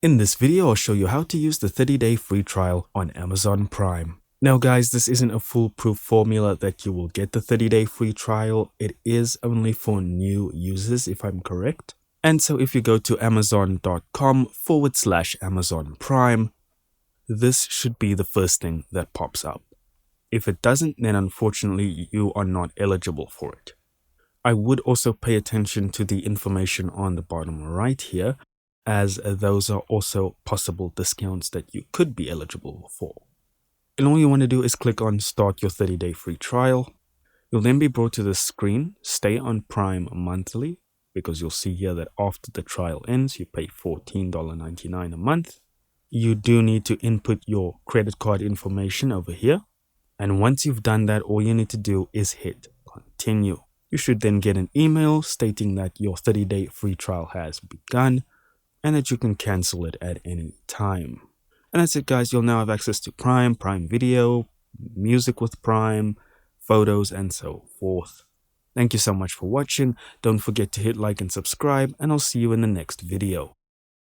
In this video, I'll show you how to use the 30-day free trial on Amazon Prime. Now guys, this isn't a foolproof formula that you will get the 30-day free trial. It is only for new users if I'm correct. And so if you go to amazon.com/Amazon Prime, this should be the first thing that pops up. If it doesn't, then unfortunately you are not eligible for it. I would also pay attention to the information on the bottom right here, as those are also possible discounts that you could be eligible for. And all you want to do is click on Start your 30-day free trial. You'll then be brought to this screen, Stay on Prime monthly, because you'll see here that after the trial ends, you pay $14.99 a month. You do need to input your credit card information over here. And once you've done that, all you need to do is hit Continue. You should then get an email stating that your 30-day free trial has begun and that you can cancel it at any time. And that's it guys, you'll now have access to Prime Video, music with Prime, photos, and so forth. Thank you so much for watching. Don't forget to hit like and subscribe, and I'll see you in the next video.